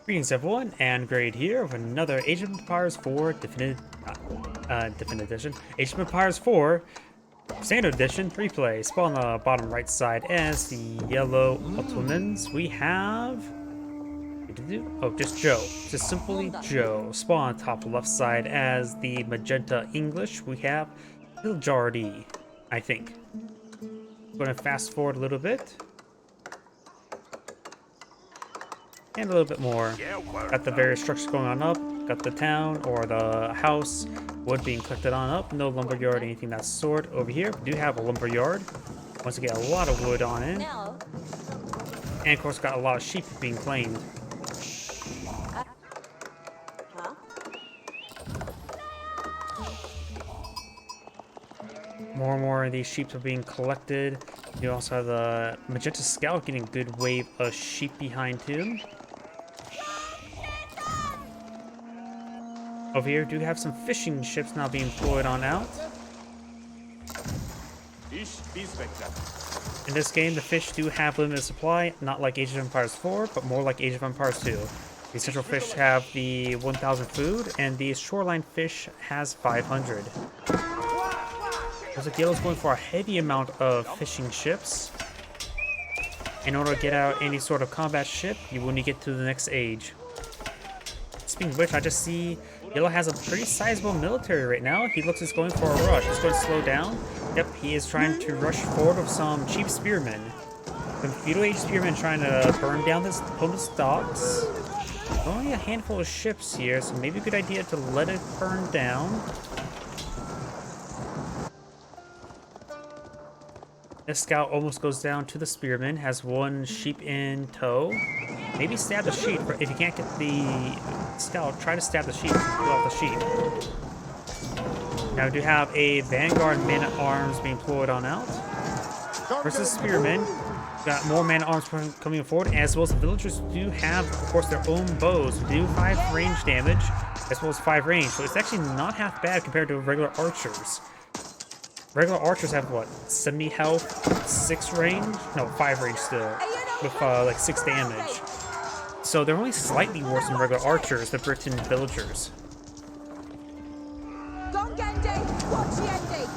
Greetings everyone, and Grade here with another Age of Empires 4 Definitive Edition. Age of Empires 4 Standard Edition replay. Spawn on the bottom right side as the yellow Ottomans. We have... oh, just Joe. Just simply Joe. Spawn on top left side as the magenta English. We have Kiljardi, I think. I'm going to fast forward a little bit. And a little bit more. Got the various structures going on up. Got the town or the house. Wood being collected on up. No lumberyard, anything that sort. Over here, we do have a lumberyard. Once again, a lot of wood on it. And of course, got a lot of sheep being claimed. More and more of these sheep are being collected. You also have the magenta scout getting a good wave of sheep behind him. Over here, do have some fishing ships now being deployed on out. In this game, the fish do have limited supply, not like Age of Empires 4, but more like Age of Empires 2. The central fish have the 1,000 food, and the shoreline fish has 500. Looks like Yellow's going for a heavy amount of fishing ships. In order to get out any sort of combat ship, you will need to get to the next age. Speaking of which, I just see Yellow has a pretty sizable military right now. He looks like he's going for a rush. He's going to slow down. Yep, he is trying to rush forward with some cheap spearmen. The feudal age spearmen trying to burn down this opponent's docks. Only a handful of ships here, so maybe a good idea to let it burn down. This scout almost goes down to the spearman, has one sheep in tow. Maybe stab the sheep, but if you can't get the scout, try to stab the sheep, kill off the sheep. Now we do have a vanguard man-at-arms being deployed on out. Versus spearmen. Got more man-at-arms coming forward, as well as the villagers do have, of course, their own bows. They do 5 range damage, as well as 5 range, so it's actually not half bad compared to regular archers. Regular archers have, what, 70 health, 6 range? No, 5 range still, with like 6 damage. So they're only slightly worse than regular archers, the Britain villagers.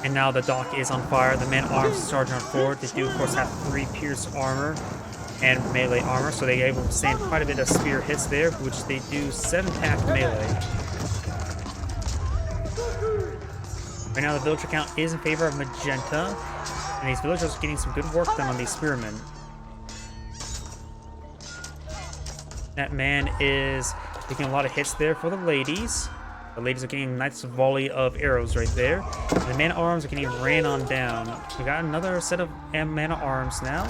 And now the dock is on fire. The man-at-arms charging on forward. They do, of course, have 3 pierced armor and melee armor, so they're able to stand quite a bit of spear hits there, which they do 7 attack melee. Right now, the villager count is in favor of magenta, and these villagers are getting some good work done on these spearmen. That man is taking a lot of hits there for the ladies. The ladies are getting a nice volley of arrows right there. And the man-at-arms are getting ran on down. We got another set of man-at-arms now.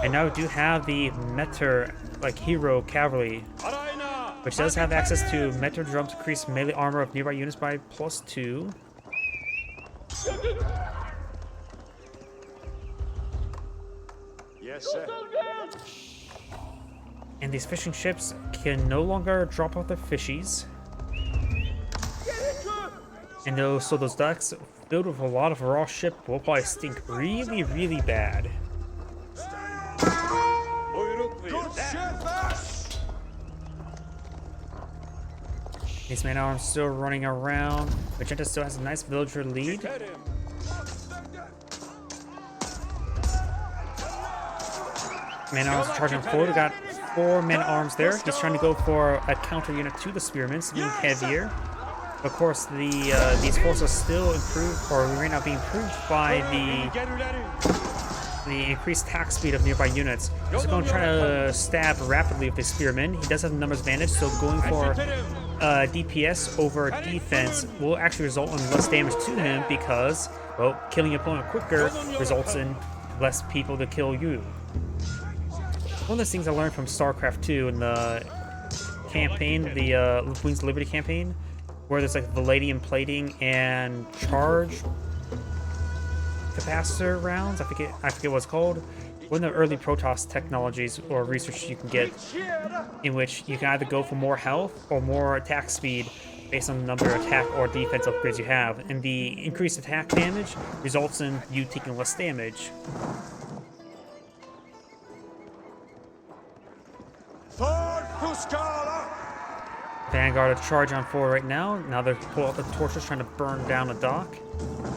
And now we do have the Meter, like, hero cavalry, which does have access to Meter drum to increase melee armor of nearby units by +2. Yes, sir. And these fishing ships can no longer drop off their fishies. And so those docks filled with a lot of raw ship will probably stink really, really bad. These man-at-arms still running around. Magenta still has a nice villager lead. Man-at-arms charging forward. We got 4 man-at-arms there. He's trying to go for a counter unit to the spearmen, so being heavier. Of course, these forces are still improved, or right now being improved by the increased attack speed of nearby units. He's going to try to stab rapidly with the spearmen. He does have the numbers advantage, so going for DPS over defense will actually result in less damage to him because, well, killing your opponent quicker results in less people to kill you. One of those things I learned from StarCraft 2 in the campaign, the Wings of Liberty campaign, where there's like Palladium plating and charge capacitor rounds. I forget what it's called. One of the early Protoss technologies or research you can get, in which you can either go for more health or more attack speed based on the number of attack or defense upgrades you have. And the increased attack damage results in you taking less damage. For Fuscala! Vanguard to charge on forward right now. Now they're pulling out the torches trying to burn down a dock.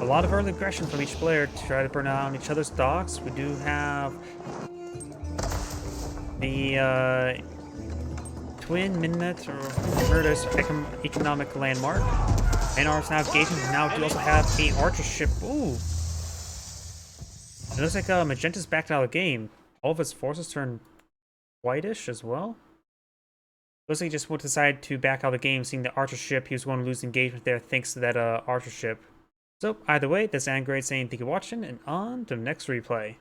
A lot of early aggression from each player to try to burn down each other's docks. We do have the Twin Minute or Murder's economic landmark. And ours now engaging. Now do also have a archer ship. Ooh. It looks like Magenta's backed out of the game. All of his forces turn whitish as well. Looks like he just decided to back out of the game, seeing the archer ship. He was going to lose engagement there thanks to that archer ship. So, either way, this is Angrade saying thank you for watching, and on to the next replay.